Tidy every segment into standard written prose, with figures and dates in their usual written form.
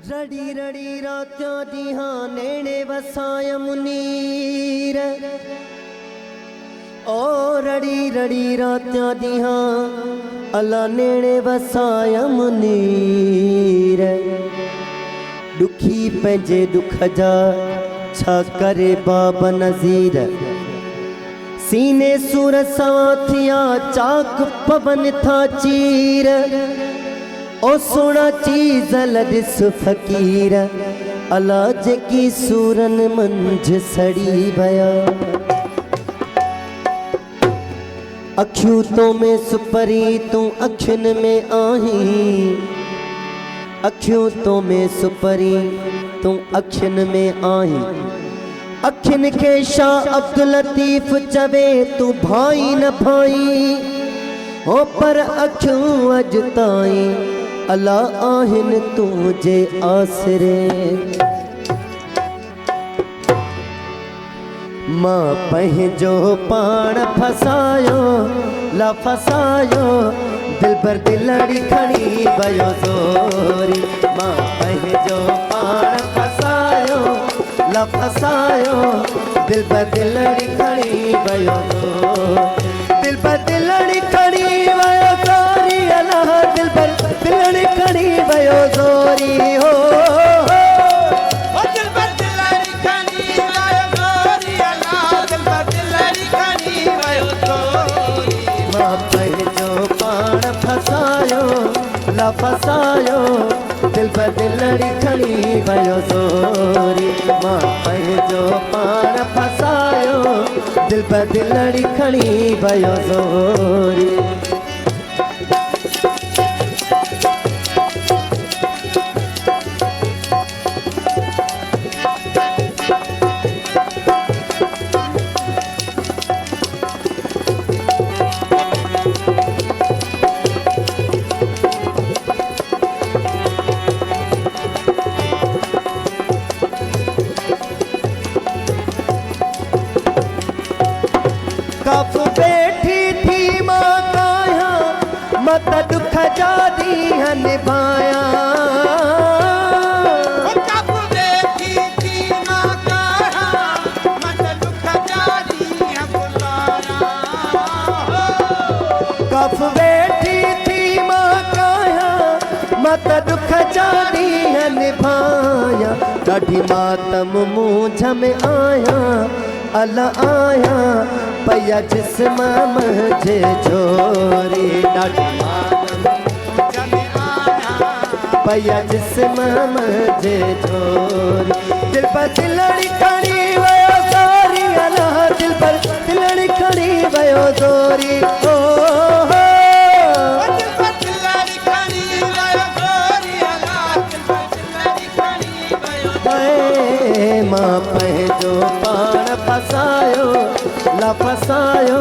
रड़ी रड़ी रात्यां दिहां नेड़े वसाया मुनीर ओ रड़ी रड़ी रात्यां दिहां अल्लाह नेड़े वसाया मुनीर दुखी पंहिंजे दुख जा छा करे बाबा नज़ीर सीने सूर सवा थिया चाक पवन था चीर ओ सोना चीज लदिस फकीर अला जेकी सूरन मंझ सड़ी भया अखियों तो में सुपरी तू अखिन में आही अखियों तो में सुपरी तू अखिन में आही अखिन के शाह अब्दुल लतीफ चवे तू भाई न भाई हो पर अखियों अज ताई अल्लाह आहिन तुझे आसरे मां पंहिंजो पाण फसायो ला फसायो दिल पर दिलड़ी खड़ी भयो जोरी मां पंहिंजो पाण फसायो ला फसायो दिल पर दिलड़ी खड़ी भयो दिल पर दिलड़ी खड़ी भयो जोरी अल्लाह दिल पर दिलड़ी खड़ी भयो जोरी हो दिल पर दिलड़ी खड़ी भयो जोरी अल्लाह दिल पर दिलड़ी खड़ी भयो जोरी मां पंहिंजो पाण फसायो ला फसायो दिल पर दिलड़ी खड़ी भयो जोरी मां पंहिंजो पाण फसायो दिल पर दिलड़ी खड़ी भयो जोरी कफ बैठी थी मां काया मत दुख जादी है निभाया कब देखी थी मां काया मत दुख जारी है बुलाया कफ बैठी थी मां काया मत दुख जादी है निभाया कढ़ी मातम मुझ में आया अल्लाह आया पया जिस्म मुझे छोरी डाढ़ी पया जिस्म मुझे छोरी दिल पर दिलड़ी खड़ी भयो जोरी अल्लाह दिल पर दिलड़ी खड़ी भयो जोरी ओ दिल पर दिलड़ी खड़ी भयो जोरी अल्लाह दिल पर दिलड़ी खड़ी भयो हाय मां पंहिंजो पाण फसायो ला फसायो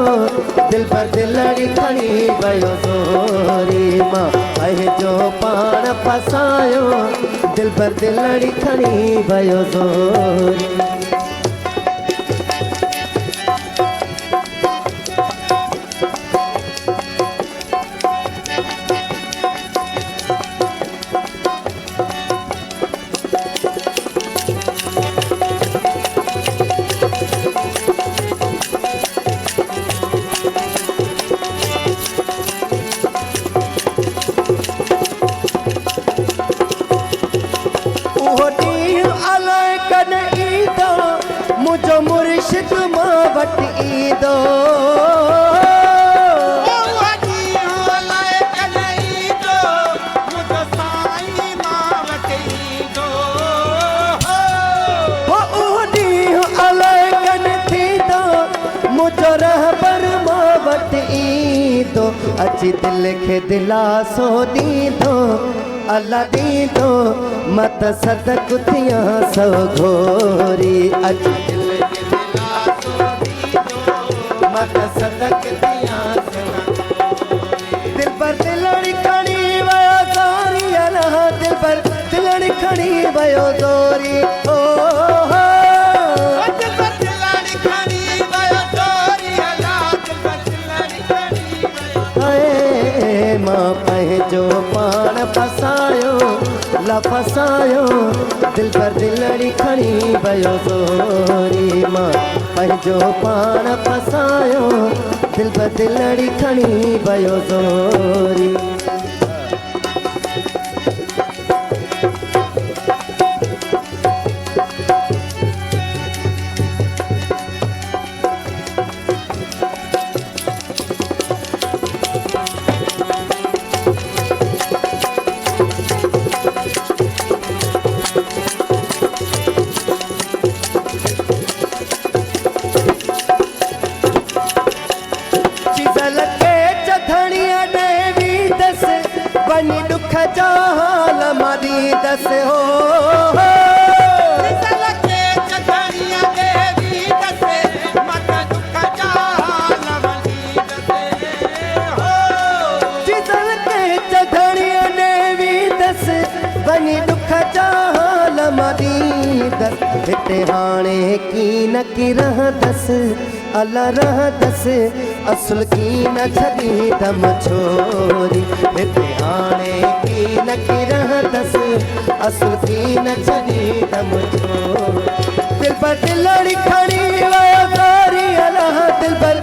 दिल पर दिलड़ी खड़ी भयो जोरी मां पंहिंजो पाण फसायो दिल पर दिलड़ी खड़ी भयो जोरी मुझो मुर्शिद मां वट ईंदो मुझो रहबर मां वट ईंदो अची दिल खे दिलासो ॾींदो अल्लाह ॾींदो मत सदक थियां सो घोरी अची दिल खे दिलासो ॾींदो मत सदक थियां सो दिल पर दिलड़ी खड़ी भयो जोरी अल्लाह दिल पर दिलड़ी खड़ी भयो जोरी ओ दिल पर दिलड़ी खड़ी भयो जोरी अल्लाह दिल पर दिलड़ी खड़ी भयो हाय मां पंहिंजो पाण फसायो ला फसायो दिल पर दिलड़ी खणी भयो ज़ोरी मां पंहिंजो पाण फसायो दिल पर दिलड़ी खणी भयो ज़ोरी बनी दुख जा हाल मारी दस हो चल के चढ़िया देवी दसे मत दुख जा हाल मारी दसे हो चल के चढ़िया देवी दस बनी दुख जा हाल मारी दस हिते हाणे की न की रह दस अला रह दस असुल की न छदी दम छोरी हिते हाणे की न की रह दस असुल की न छदी दम छोरी दिल पर दिलड़ी खड़ी वयो ज़ोरी अला दिल पर